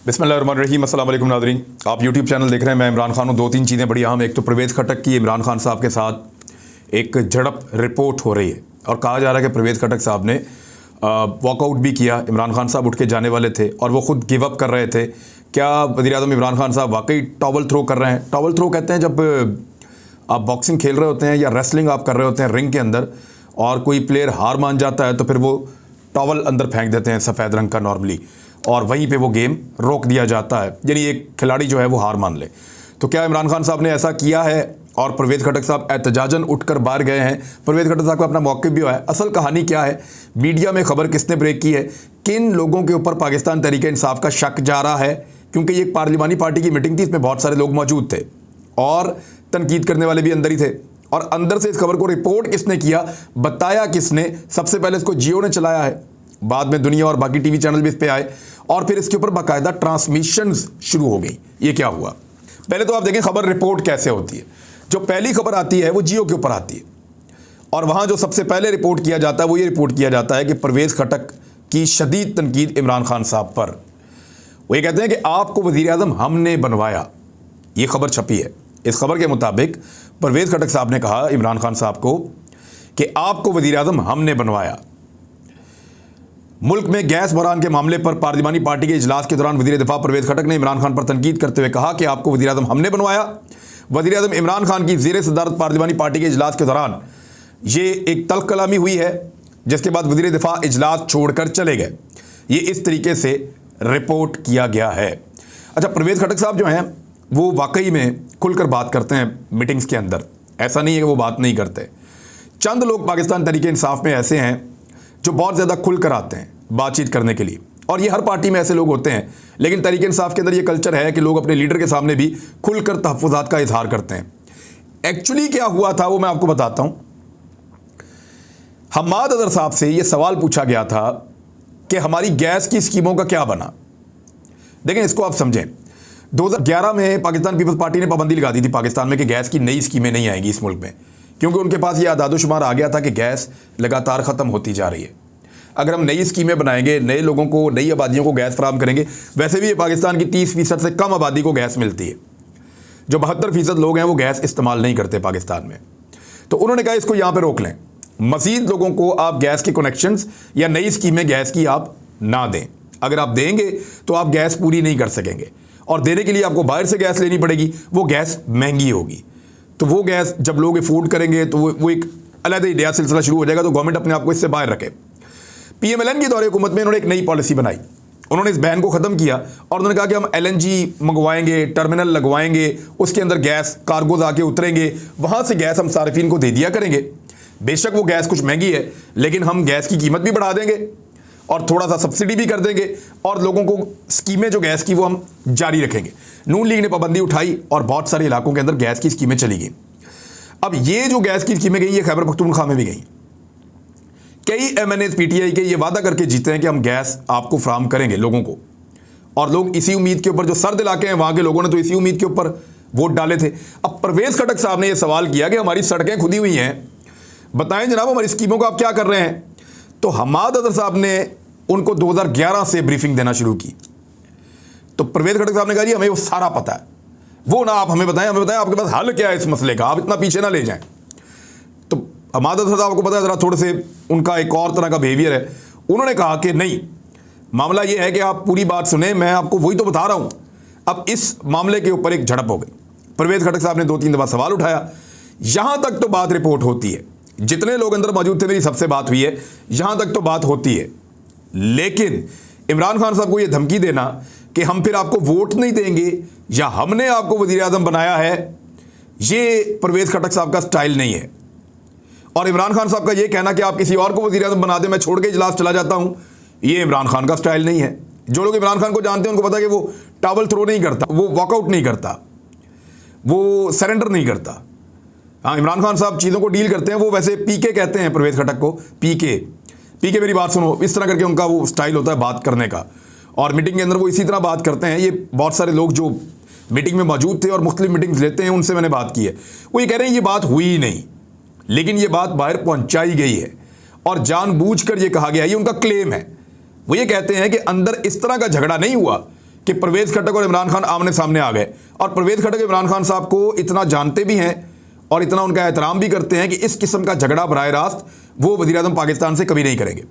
बिस्मिल्लाहिर्रहमानिर्रहीम, अस्सलाम वालेकुम नाज़रीन। आप यूट्यूब चैनल देख रहे हैं। मैं इमरान खान हूँ। दो तीन चीज़ें बड़ी अहम। एक तो परवेज़ खटक की इमरान खान साहब के साथ एक झड़प रिपोर्ट हो रही है और कहा जा रहा है कि परवेज़ खटक साहब ने वॉकआउट भी किया। इमरान खान साहब उठ के जाने वाले थे और वो खुद गिव अप कर रहे थे। क्या वज़ीर-ए-आज़म इमरान खान साहब वाकई टॉवल थ्रो कर रहे हैं? टॉवल थ्रो कहते हैं जब आप बॉक्सिंग खेल रहे होते हैं या रेसलिंग आप कर रहे होते हैं रिंग के अंदर और कोई प्लेयर हार मान जाता है तो फिर वो टॉवल अंदर फेंक देते हैं सफ़ेद रंग का नॉर्मली, और वहीं पे वो गेम रोक दिया जाता है, यानी एक खिलाड़ी जो है वो हार मान ले। तो क्या इमरान खान साहब ने ऐसा किया है और परवेज़ खटक साहब एहतजाजन उठकर बाहर गए हैं? परवेज़ खटक साहब का अपना मौक़िफ़ भी हुआ है। असल कहानी क्या है, मीडिया में खबर किसने ब्रेक की है, किन लोगों के ऊपर पाकिस्तान तहरीक-ए-इंसाफ का शक जा रहा है? क्योंकि ये एक पार्लिमानी पार्टी की मीटिंग थी, इसमें बहुत सारे लोग मौजूद थे और तनकीद करने वाले भी अंदर ही थे। और अंदर से इस खबर को रिपोर्ट किसने किया, बताया किसने? सबसे पहले इसको जियो ने चलाया है, बाद में दुनिया और बाकी टीवी चैनल भी इस पे आए और फिर इसके ऊपर बाकायदा ट्रांसमिशन शुरू हो गई। ये क्या हुआ? पहले तो आप देखें खबर रिपोर्ट कैसे होती है। जो पहली खबर आती है वो जियो के ऊपर आती है और वहाँ जो सबसे पहले रिपोर्ट किया जाता है वो ये रिपोर्ट किया जाता है कि परवेज़ खटक की शदीद तनकीद इमरान खान साहब पर। वो ये कहते हैं कि आपको वज़ीर-ए-आज़म हमने बनवाया। ये खबर छपी है। इस खबर के मुताबिक परवेज़ खटक साहब ने कहा इमरान खान साहब को कि आपको वज़ीर-ए-आज़म हमने बनवाया। मुल्क में गैस बहरान के मामले पर पार्लिमानी पार्टी के इजलास के दौरान वज़ीर दिफा परवेज़ खटक ने इमरान खान पर तनकीद करते हुए कहा कि आपको वज़ीर-ए-आज़म हमने बनवाया। वज़ीर-ए-आज़म इमरान खान की ज़ेर सदारत पार्लिमानी पार्टी के इजलास के दौरान ये एक तल्ख़ कलामी हुई है, जिसके बाद वज़ीर दिफा इजलास छोड़कर चले गए। ये इस तरीके से रिपोर्ट किया गया है। अच्छा, परवेज़ खटक साहब जो हैं वो वाकई में खुलकर बात करते हैं मीटिंग्स के अंदर, ऐसा नहीं है कि वो बात नहीं करते। चंद लोग पाकिस्तान तहरीक-ए-इंसाफ में ऐसे हैं जो बहुत ज़्यादा खुलकर आते हैं बातचीत करने के लिए, और ये हर पार्टी में ऐसे लोग होते हैं, लेकिन तहरीक-ए-इंसाफ के अंदर ये कल्चर है कि लोग अपने लीडर के सामने भी खुलकर तहफ़्फ़ुज़ात का इजहार करते हैं। एक्चुअली क्या हुआ था वो मैं आपको बताता हूँ। हम्माद अज़हर साहब से ये सवाल पूछा गया था कि हमारी गैस की स्कीमों का क्या बना। देखें, इसको आप समझें। 2011 में पाकिस्तान पीपल्स पार्टी ने पाबंदी लगा दी थी पाकिस्तान में कि गैस की नई स्कीमें नहीं आएंगी इस मुल्क में, क्योंकि उनके पास ये आदादोशुमार आ गया था कि गैस लगातार ख़त्म होती जा रही है। अगर हम नई स्कीमें बनाएंगे, नए लोगों को, नई आबादियों को गैस फराहम करेंगे, वैसे भी ये पाकिस्तान की 30% से कम आबादी को गैस मिलती है। जो 72% लोग हैं वो गैस इस्तेमाल नहीं करते पाकिस्तान में। तो उन्होंने कहा इसको यहाँ पर रोक लें, मज़ीद लोगों को आप गैस के कनेक्शंस या नई स्कीमें गैस की आप ना दें। अगर आप देंगे तो आप गैस पूरी नहीं कर सकेंगे और देने के लिए आपको बाहर से गैस लेनी पड़ेगी, वो गैस महंगी होगी। तो वो गैस जब लोग अफोर्ड करेंगे तो वो एक अलग ही नया सिलसिला शुरू हो जाएगा। तो गवर्नमेंट अपने आप को इससे बाहर रखे। PMLN की दौरे हुकूमत में इन्होंने एक नई पॉलिसी बनाई। उन्होंने इस बैन को ख़त्म किया और उन्होंने कहा कि हम LNG मंगवाएंगे, टर्मिनल लगवाएंगे, उसके अंदर गैस कार्गोज आके उतरेंगे, वहाँ से गैस हम सार्फिन को दे दिया करेंगे। बेशक वो गैस कुछ महंगी है, लेकिन हम गैस की कीमत भी बढ़ा देंगे और थोड़ा सा सब्सिडी भी कर देंगे और लोगों को स्कीमें जो गैस की वो हम जारी रखेंगे। नून लीग ने पाबंदी उठाई और बहुत सारे इलाकों के अंदर गैस की स्कीमें चली गई। अब ये जो गैस की स्कीमें गई, ये खैबर पख्तूनख्वा में भी गई। कई MNAs PTI के ये वादा करके जीते हैं कि हम गैस आपको फराहम करेंगे लोगों को, और लोग इसी उम्मीद के ऊपर, जो सर्द इलाके हैं वहाँ के लोगों ने तो इसी उम्मीद के ऊपर वोट डाले थे। अब परवेज़ खटक साहब ने यह सवाल किया कि हमारी सड़कें खुदी हुई हैं, बताएं जनाब हमारी स्कीमों का आप क्या कर रहे हैं? तो हम्माद अज़हर साहब ने उनको 2011 से ब्रीफिंग देना शुरू की। तो परवेज़ खटक साहब ने कहा जी हमें वो सारा पता है, वो ना आप हमें बताएं आपके पास हल क्या है इस मसले का, आप इतना पीछे ना ले जाएं। तो हम्माद अज़हर साहब को पता है ज़रा थोड़े से उनका एक और तरह का बिहेवियर है। उन्होंने कहा कि नहीं, मामला ये है कि आप पूरी बात सुने, मैं आपको वही तो बता रहा हूँ। अब इस मामले के ऊपर एक झड़प हो गई। परवेज़ खटक साहब ने 2-3 दफ़ा सवाल उठाया। यहाँ तक तो बात रिपोर्ट होती है, जितने लोग अंदर मौजूद थे मेरी सबसे बात हुई है, यहाँ तक तो बात होती है। लेकिन इमरान खान साहब को यह धमकी देना कि हम फिर आपको वोट नहीं देंगे या हमने आपको वज़ीर-ए-आज़म बनाया है, ये परवेज़ खटक साहब का स्टाइल नहीं है। और इमरान खान साहब का ये कहना कि आप किसी और को वज़ीर-ए-आज़म बना दें, मैं छोड़ के इजलास चला जाता हूं, ये इमरान खान का स्टाइल नहीं है। जो लोग इमरान खान को जानते हैं उनको पता है कि वो टॉवल थ्रो नहीं करता, वो वॉकआउट नहीं करता, वो सरेंडर नहीं करता। हाँ, इमरान खान साहब चीज़ों को डील करते हैं, वो वैसे PK कहते हैं परवेज़ खटक को, PK मेरी बात सुनो, इस तरह करके उनका वो स्टाइल होता है बात करने का, और मीटिंग के अंदर वो इसी तरह बात करते हैं। ये बहुत सारे लोग जो मीटिंग में मौजूद थे और मुख्तलिफ मीटिंग्स लेते हैं, उनसे मैंने बात की है, वो ये कह रहे हैं ये बात हुई ही नहीं, लेकिन ये बात बाहर पहुंचाई गई है और जानबूझकर ये कहा गया, ये उनका क्लेम है। वो ये कहते हैं कि अंदर इस तरह का झगड़ा नहीं हुआ कि परवेज़ खट्टक और इमरान खान आमने सामने आ गए, और परवेज़ खट्टक इमरान खान साहब को इतना जानते भी हैं और इतना उनका एहतराम भी करते हैं कि इस किस्म का झगड़ा बराह रास्त वो वज़ीर-ए-आज़म पाकिस्तान से कभी नहीं करेंगे।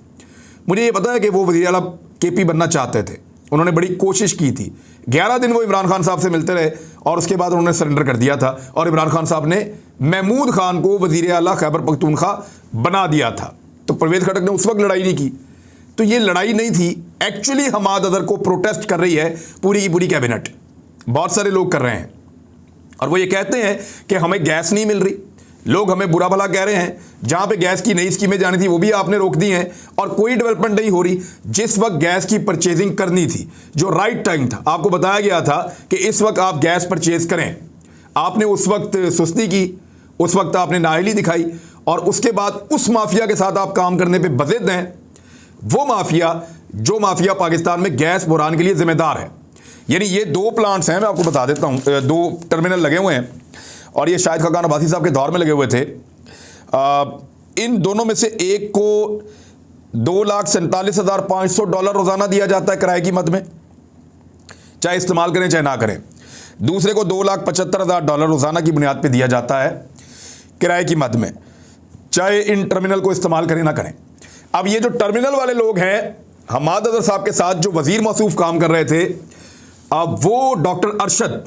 मुझे ये पता है कि वो वज़ीर-ए-आला केपी बनना चाहते थे, उन्होंने बड़ी कोशिश की थी, 11 दिन वो इमरान खान साहब से मिलते रहे और उसके बाद उन्होंने सरेंडर कर दिया था और इमरान खान साहब ने महमूद खान को वज़ीर-ए-आला खैबर पख्तूनख्वा बना दिया था। तो परवेज़ खट्टक ने उस वक्त लड़ाई नहीं की। तो ये लड़ाई नहीं थी, एक्चुअली हमाद अदर को प्रोटेस्ट कर रही है पूरी की पूरी कैबिनेट, बहुत सारे लोग कर रहे हैं और वो ये कहते हैं कि हमें गैस नहीं मिल रही, लोग हमें बुरा भला कह रहे हैं, जहां पे गैस की नई स्कीमें जानी थी वो भी आपने रोक दी हैं और कोई डेवलपमेंट नहीं हो रही। जिस वक्त गैस की परचेजिंग करनी थी, जो राइट टाइम था, आपको बताया गया था कि इस वक्त आप गैस परचेज करें, आपने उस वक्त सुस्ती की, उस वक्त आपने नाअहली दिखाई और उसके बाद उस माफिया के साथ आप काम करने पर बज़िद हैं, वो माफिया जो माफिया पाकिस्तान में गैस बुरान के लिए जिम्मेदार है। यानी ये 2 प्लांट्स हैं, मैं आपको बता देता हूँ, 2 टर्मिनल लगे हुए हैं और ये शायद खाकान अब्बासी साहब के दौर में लगे हुए थे। इन दोनों में से एक को $2,47,500 रोज़ाना दिया जाता है किराए की मद में, चाहे इस्तेमाल करें चाहे ना करें। दूसरे को $2,75,000 रोज़ाना की बुनियाद पे दिया जाता है किराए की मद में, चाहे इन टर्मिनल को इस्तेमाल करें ना करें। अब ये जो टर्मिनल वाले लोग हैं, हमाद अदर साहब के साथ जो वज़ीर मौसूफ काम कर रहे थे, अब वो डॉक्टर अरशद,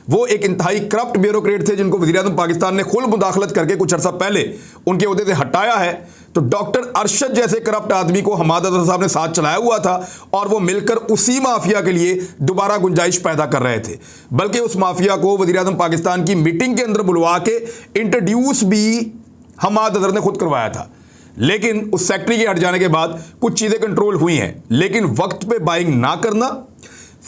वो एक इंतहाई करप्ट ब्यूरोक्रेट थे जिनको वज़ीर-ए-आज़म पाकिस्तान ने खुल मुदाखलत करके कुछ अर्सा पहले उनके ओहदे से हटाया है। तो डॉक्टर अरशद जैसे करप्ट आदमी को हमाद अदर साहब ने साथ चलाया हुआ था और वो मिलकर उसी माफिया के लिए दोबारा गुंजाइश पैदा कर रहे थे। बल्कि उस माफिया को वज़ीर-ए-आज़म पाकिस्तान की मीटिंग के अंदर बुलवा के इंट्रोड्यूस भी हमाद अदर ने खुद करवाया था। लेकिन उस सेक्रेटरी के हट जाने के बाद कुछ चीज़ें कंट्रोल हुई हैं, लेकिन वक्त पे बाइंग ना करना,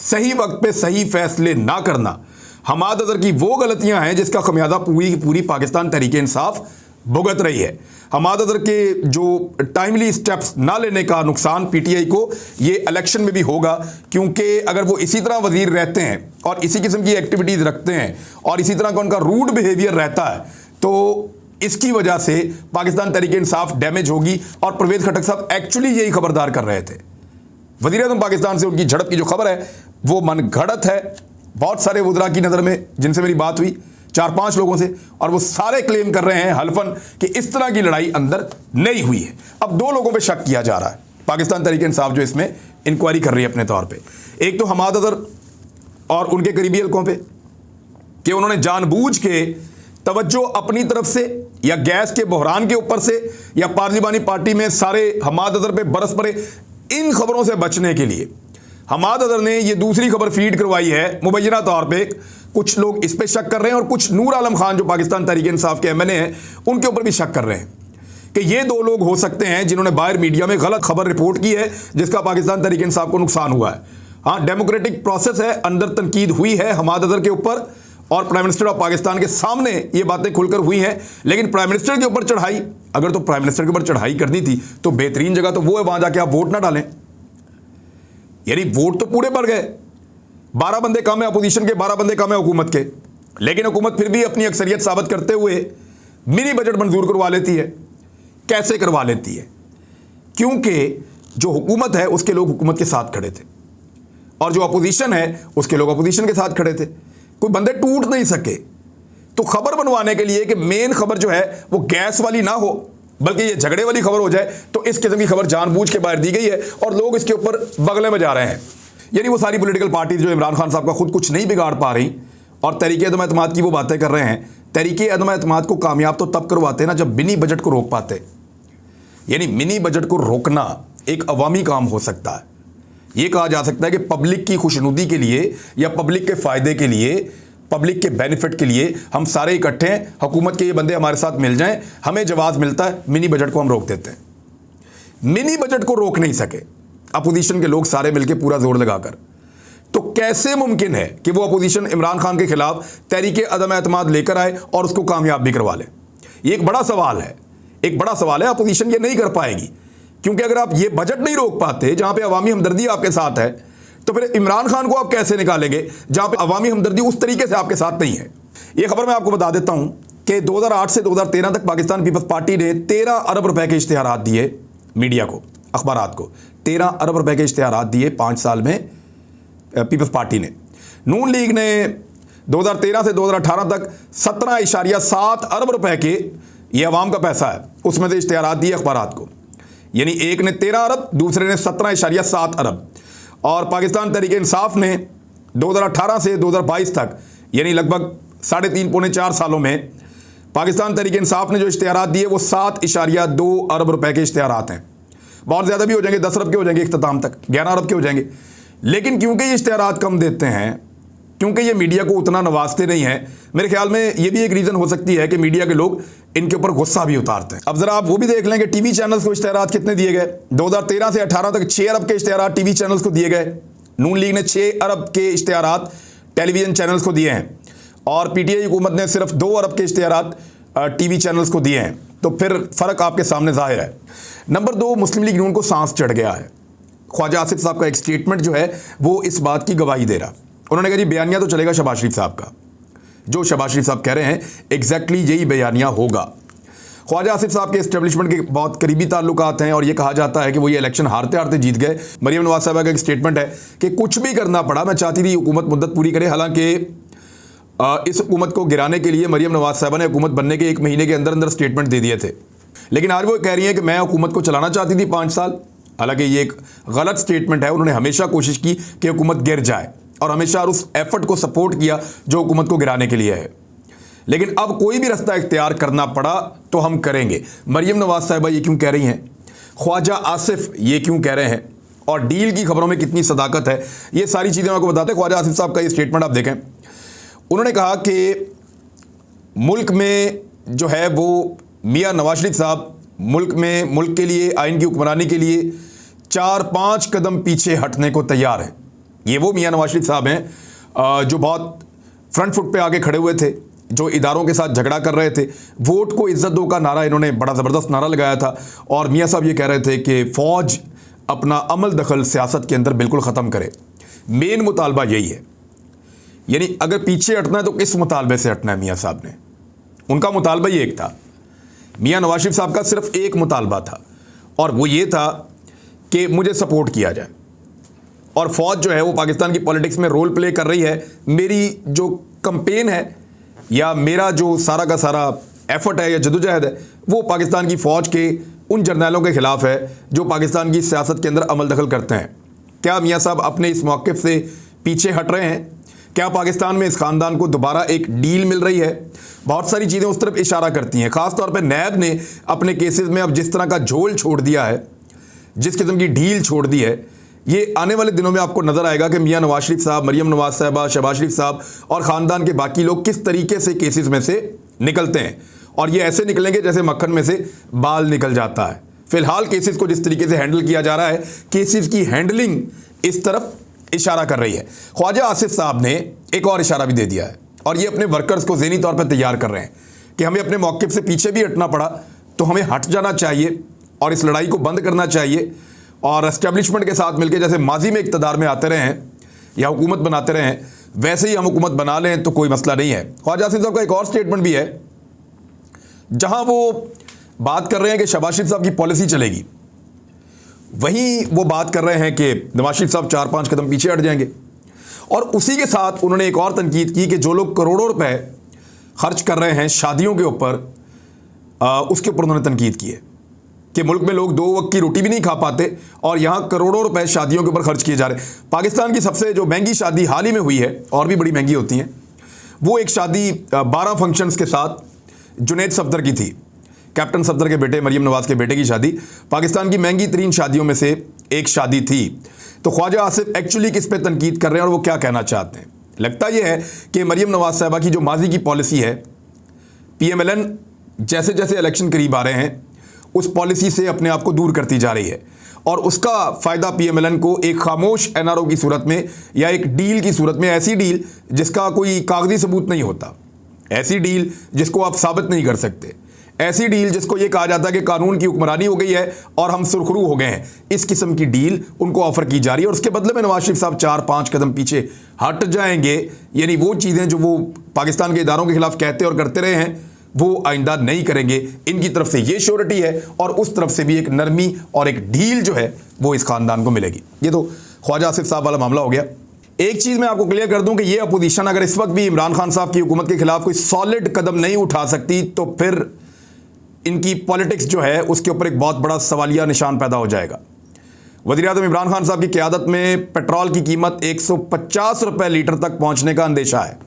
सही वक्त पे सही फैसले ना करना, हमाद अदर की वो गलतियां हैं जिसका खमियाजा पूरी की पूरी पाकिस्तान तहरीक इंसाफ भुगत रही है। हमाद अदर के जो टाइमली स्टेप्स ना लेने का नुकसान पीटीआई को ये इलेक्शन में भी होगा, क्योंकि अगर वो इसी तरह वजीर रहते हैं और इसी किस्म की एक्टिविटीज़ रखते हैं और इसी तरह का उनका रूड बिहेवियर रहता है, तो इसकी वजह से पाकिस्तान तहरीक इंसाफ डैमेज होगी। और परवेज़ खट्टक साहब एक्चुअली यही खबरदार कर रहे थे। वज़ीर-ए-आज़म पाकिस्तान से उनकी झड़प की जो खबर है वो मनगढ़ंत है। बहुत सारे वज़रा की नज़र में जिनसे मेरी बात हुई, 4-5 लोगों से, और वो सारे क्लेम कर रहे हैं हल्फन कि इस तरह की लड़ाई अंदर नहीं हुई है। अब 2 लोगों पे शक किया जा रहा है, पाकिस्तान तहरीक इंसाफ जो इसमें इंक्वायरी कर रही है अपने तौर पे। एक तो हमाद अदर और उनके करीबी हल्कों पे कि उन्होंने जानबूझ के तवज्जो अपनी तरफ से या गैस के बहरान के ऊपर से या पार्लिमानी पार्टी में सारे हमाद अदर पे बरस पड़े, इन खबरों से बचने के लिए हमाद अदर ने ये दूसरी खबर फीड करवाई है मुबैना तौर पे। कुछ लोग इस पे शक कर रहे हैं और कुछ नूर आलम खान जो पाकिस्तान तहरीक इंसाफ के एमएनए हैं उनके ऊपर भी शक कर रहे हैं कि ये 2 लोग हो सकते हैं जिन्होंने बाहर मीडिया में गलत खबर रिपोर्ट की है जिसका पाकिस्तान तहरीक इंसाफ को नुकसान हुआ है। हाँ, डेमोक्रेटिक प्रोसेस है, अंदर तनकीद हुई है हमाद अदर के ऊपर और प्राइम मिनिस्टर ऑफ पाकिस्तान के सामने ये बातें खुलकर हुई हैं, लेकिन प्राइम मिनिस्टर के ऊपर चढ़ाई, अगर तो प्राइम मिनिस्टर के ऊपर चढ़ाई करनी थी तो बेहतरीन जगह तो वो है, वहां जाके आप वोट ना डालें। यानी वोट तो पूरे बढ़ गए, 12 बंदे कम है अपोजिशन के, 12 बंदे कम है हुकूमत के, लेकिन हुकूमत फिर भी अपनी अक्सरियत साबित करते हुए मिनी बजट मंजूर करवा लेती है। कैसे करवा लेती है? क्योंकि जो हुकूमत है उसके लोग हुकूमत के साथ खड़े थे और जो अपोजिशन है उसके लोग अपोजिशन के साथ खड़े थे, कोई बंदे टूट नहीं सके। तो खबर बनवाने के लिए कि मेन खबर जो है वो गैस वाली ना हो बल्कि ये झगड़े वाली खबर हो जाए, तो इस किस्म की खबर जानबूझ के बाहर दी गई है और लोग इसके ऊपर बगले में जा रहे हैं। यानी वो सारी पॉलिटिकल पार्टीज जो इमरान खान साहब का खुद कुछ नहीं बिगाड़ पा रही और तहरीक अदम एतमाद की वो बातें कर रहे हैं। तहरीक अदम एतमाद को कामयाब तो तब करवाते ना जब मिनी बजट को रोक पाते। यानी मिनी बजट को रोकना एक अवामी काम हो सकता है। ये कहा जा सकता है कि पब्लिक की खुशनुदी के लिए या पब्लिक के फ़ायदे के लिए, पब्लिक के बेनिफिट के लिए हम सारे इकट्ठे हैं, हुकूमत के ये बंदे हमारे साथ मिल जाएं, हमें जवाब मिलता है, मिनी बजट को हम रोक देते हैं। मिनी बजट को रोक नहीं सके अपोजिशन के लोग सारे मिलकर पूरा जोर लगाकर, तो कैसे मुमकिन है कि वो अपोजिशन इमरान खान के खिलाफ तहरीक अदम एतमाद लेकर आए और उसको कामयाब भी करवा ले? ये एक बड़ा सवाल है, एक बड़ा सवाल है। अपोजिशन ये नहीं कर पाएगी क्योंकि अगर आप ये बजट नहीं रोक पाते जहां पे अवामी हमदर्दी आपके साथ है, तो फिर इमरान खान को आप कैसे निकालेंगे जहां पे अवामी हमदर्दी उस तरीके से आपके साथ नहीं है। ये खबर मैं आपको बता देता हूं कि 2008 से 2013 तक पाकिस्तान पीपल्स पार्टी ने 13 अरब रुपए के इश्तिहारात दिए मीडिया को, अखबारात को, 13 अरब रुपए के इश्तिहारात दिए 5 साल में पीपल्स पार्टी ने। नून लीग ने 2013 से 2018 तक 17.7 अरब रुपए के, ये अवाम का पैसा है, उसमें से इश्तिहारात दिए अखबारात को। यानी एक ने 13 अरब, दूसरे ने 17.7 अरब। और पाकिस्तान तहरीक इंसाफ ने 2018 से 2022 तक, यानी लगभग 3.5 पौने 4 सालों में पाकिस्तान तहरीक इंसाफ ने जो इश्तिहारात दिए वो 7.2 अरब रुपए के इश्तिहारात हैं। बहुत ज़्यादा भी हो जाएंगे, 10 अरब के हो जाएंगे इख्तिताम तक, 11 अरब के हो जाएंगे। लेकिन क्योंकि ये इश्तिहारात कम देते हैं, क्योंकि ये मीडिया को उतना नवाजते नहीं हैं, मेरे ख्याल में ये भी एक रीज़न हो सकती है कि मीडिया के लोग इनके ऊपर गुस्सा भी उतारते हैं। अब ज़रा आप वो भी देख लें कि टीवी चैनल्स को इश्तिहारात कितने दिए गए। 2013 से 18 तक 6 अरब के इश्तिहारात टीवी चैनल्स को दिए गए। नून लीग ने 6 अरब के इश्तिहारात टेलीविज़न चैनल्स को दिए हैं और पीटीआई हुकूमत ने सिर्फ 2 अरब के इश्तिहारात टीवी चैनल्स को दिए हैं। तो फिर फ़र्क आपके सामने ज़ाहिर है। नंबर 2, मुस्लिम लीग नून को सांस चढ़ गया है। ख्वाजा आसिफ साहब का एक स्टेटमेंट जो है वो इस बात की गवाही दे रहा। उन्होंने कहा जी बयानिया तो चलेगा शहबाज शरीफ साहब का, जो शहबाज शरीफ साहब कह रहे हैं एग्जैक्टली यही बयानिया होगा। ख्वाजा आसिफ साहब के एस्टेब्लिशमेंट के बहुत करीबी ताल्लुकात हैं और ये कहा जाता है कि वो ये इलेक्शन हारते हारते जीत गए। मरियम नवाज साहबा का एक स्टेटमेंट है कि कुछ भी करना पड़ा, मैं चाहती थी हुकूमत मुद्दत पूरी करे। हालांकि इस हुकूमत को गिराने के लिए मरियम नवाज साहबा ने हुकूमत बनने के 1 महीने के अंदर अंदर स्टेटमेंट दे दिए थे, लेकिन आज वो कह रही हैं कि मैं हुकूमत को चलाना चाहती थी 5 साल। हालांकि ये एक गलत स्टेटमेंट है। उन्होंने हमेशा कोशिश की कि हुकूमत गिर जाए और हमेशा उस एफर्ट को सपोर्ट किया जो हुकूमत को गिराने के लिए है। लेकिन अब कोई भी रास्ता इख्तियार करना पड़ा तो हम करेंगे। मरियम नवाज साहिबा ये क्यों कह रही हैं, ख्वाजा आसिफ ये क्यों कह रहे हैं, और डील की खबरों में कितनी सदाकत है, ये सारी चीज़ें आपको बताते हैं। ख्वाजा आसिफ साहब का ये स्टेटमेंट आप देखें। उन्होंने कहा कि मुल्क में जो है वो मियाँ नवाज शरीफ साहब मुल्क के लिए, आइन की हुक्मरानी के लिए 4-5 कदम पीछे हटने को तैयार हैं। ये वो मियाँ नवाज शरीफ साहब हैं जो बहुत फ्रंट फुट पे आगे खड़े हुए थे, जो इदारों के साथ झगड़ा कर रहे थे। वोट को इज्जत दो का नारा इन्होंने बड़ा ज़बरदस्त नारा लगाया था। और मियाँ साहब ये कह रहे थे कि फ़ौज अपना अमल दखल सियासत के अंदर बिल्कुल ख़त्म करे। मेन मुतालबा यही है। यानी अगर पीछे हटना है तो किस मुतालबे से हटना है मियाँ साहब ने? उनका मुतालबा ही एक था। मियाँ नवाज शरीफ साहब का सिर्फ एक मुतालबा था और वो ये था कि मुझे सपोर्ट किया जाए। और फ़ौज जो है वो पाकिस्तान की पॉलिटिक्स में रोल प्ले कर रही है। मेरी जो कंपेन है या मेरा जो सारा का सारा एफर्ट है या जदोजहद है वो पाकिस्तान की फ़ौज के उन जर्नैलों के ख़िलाफ़ है जो पाकिस्तान की सियासत के अंदर अमल दखल करते हैं। क्या मियाँ साहब अपने इस मौक़िफ़ से पीछे हट रहे हैं? क्या पाकिस्तान में इस ख़ानदान को दोबारा एक डील मिल रही है? बहुत सारी चीज़ें उस तरफ इशारा करती हैं। ख़ास तौर पे नैब ने अपने केसेस में अब जिस तरह का झोल छोड़ दिया है, जिस किस्म की ढील छोड़ दी है, ये आने वाले दिनों में आपको नज़र आएगा कि मियाँ नवाज शरीफ साहब, मरियम नवाज साहबा, शहबाज शरीफ साहब और ख़ानदान के बाकी लोग किस तरीके से केसेस में से निकलते हैं। और ये ऐसे निकलेंगे जैसे मक्खन में से बाल निकल जाता है। फ़िलहाल केसेस को जिस तरीके से हैंडल किया जा रहा है, केसेस की हैंडलिंग इस तरफ इशारा कर रही है। ख्वाजा आसिफ साहब ने एक और इशारा भी दे दिया है और ये अपने वर्कर्स को ज़हनी तौर पर तैयार कर रहे हैं कि हमें अपने मौक़िफ़ से पीछे भी हटना पड़ा तो हमें हट जाना चाहिए और इस लड़ाई को बंद करना चाहिए। और एस्टेब्लिशमेंट के साथ मिलकर जैसे माजी में इक़्तिदार में आते रहे हैं या हुकूमत बनाते रहे हैं, वैसे ही हम हुकूमत बना लें तो कोई मसला नहीं है। ख्वाजा आसिफ साहब का एक और स्टेटमेंट भी है जहां वो बात कर रहे हैं कि शहबाज शरीफ साहब की पॉलिसी चलेगी, वहीं वो बात कर रहे हैं कि नवाज शरीफ साहब 4-5 कदम पीछे हट जाएंगे। और उसी के साथ उन्होंने एक और तनकीद की कि जो लोग करोड़ों रुपए खर्च कर रहे हैं शादियों के ऊपर, उसके ऊपर उन्होंने तनकीद की है कि मुल्क में लोग 2 वक्त की रोटी भी नहीं खा पाते और यहाँ करोड़ों रुपए शादियों के ऊपर खर्च किए जा रहे हैं। पाकिस्तान की सबसे जो महंगी शादी हाल ही में हुई है, और भी बड़ी महंगी होती हैं, वो एक शादी 12 फंक्शंस के साथ जुनैद सफदर की थी, कैप्टन सफदर के बेटे मरियम नवाज़ के बेटे की शादी पाकिस्तान की महंगी तरीन शादियों में से एक शादी थी। तो ख्वाजा आसिफ एक्चुअली किस पे तनकीद कर रहे हैं और वो क्या कहना चाहते हैं? लगता यह है कि मरियम नवाज़ साहिबा की जो माजी की पॉलिसी है, PMLN जैसे जैसे इलेक्शन करीब आ रहे हैं उस पॉलिसी से अपने आप को दूर करती जा रही है और उसका फ़ायदा PMLN को एक खामोश NRO की सूरत में या एक डील की सूरत में, ऐसी डील जिसका कोई कागजी सबूत नहीं होता, ऐसी डील जिसको आप साबित नहीं कर सकते, ऐसी डील जिसको ये कहा जाता है कि कानून की हुक्मरानी हो गई है और हम सुरखरू हो गए हैं, इस किस्म की डील उनको ऑफर की जा रही है। और उसके बदले में नवाज शरीफ साहब 4-5 कदम पीछे हट जाएंगे। यानी वो चीज़ें जो वो पाकिस्तान के इदारों के खिलाफ कहते और करते रहे हैं वो आइंदा नहीं करेंगे। इनकी तरफ से ये श्योरिटी है और उस तरफ से भी एक नरमी और एक ढील जो है वो इस ख़ानदान को मिलेगी। ये तो ख्वाजा आसिफ साहब वाला मामला हो गया। एक चीज़ मैं आपको क्लियर कर दूं कि ये अपोजिशन अगर इस वक्त भी इमरान खान साहब की हुकूमत के खिलाफ कोई सॉलिड कदम नहीं उठा सकती तो फिर इनकी पॉलिटिक्स जो है उसके ऊपर एक बहुत बड़ा सवालिया निशान पैदा हो जाएगा। वज़ीर-ए-आज़म इमरान खान साहब की क़यादत में पेट्रोल की कीमत 150 रुपये लीटर तक पहुंचने का अंदेशा है,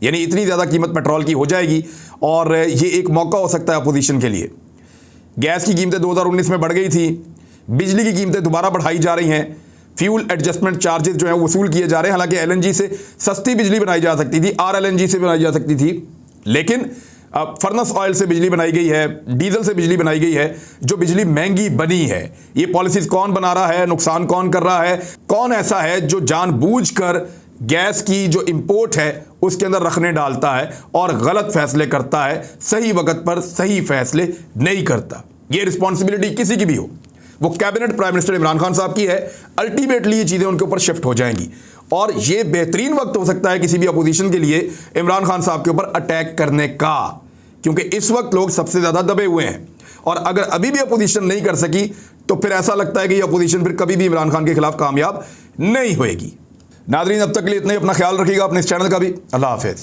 यानी इतनी ज़्यादा कीमत पेट्रोल की हो जाएगी और ये एक मौका हो सकता है अपोजिशन के लिए। गैस की कीमतें 2019 में बढ़ गई थी, बिजली की कीमतें दोबारा बढ़ाई जा रही हैं, फ्यूल एडजस्टमेंट चार्जेस जो हैं वसूल किए जा रहे हैं। हालांकि एलएनजी से सस्ती बिजली बनाई जा सकती थी, आरएलएनजी से बनाई जा सकती थी, लेकिन अब फर्नेस ऑयल से बिजली बनाई गई है, डीजल से बिजली बनाई गई है, जो बिजली महंगी बनी है। ये पॉलिसीज कौन बना रहा है, नुकसान कौन कर रहा है, कौन ऐसा है जो जानबूझकर गैस की जो इंपोर्ट है उसके अंदर रखने डालता है और गलत फैसले करता है, सही वक्त पर सही फैसले नहीं करता। ये रिस्पॉन्सिबिलिटी किसी की भी हो, वो cabinet prime minister Imran Khan साहब की है। अल्टीमेटली ये चीज़ें उनके ऊपर शिफ्ट हो जाएंगी और ये बेहतरीन वक्त हो सकता है किसी भी अपोजिशन के लिए इमरान खान साहब के ऊपर अटैक करने का, क्योंकि इस वक्त लोग सबसे ज़्यादा दबे हुए हैं और अगर अभी भी अपोजिशन नहीं कर सकी तो फिर ऐसा लगता है कि ये अपोजिशन फिर कभी भी इमरान खान के खिलाफ कामयाब नहीं होएगी। नादरीन, अब तक के लिए इतना ही। अपना ख्याल रखिएगा, अपने इस चैनल का भी। अल्लाह हाफिज़।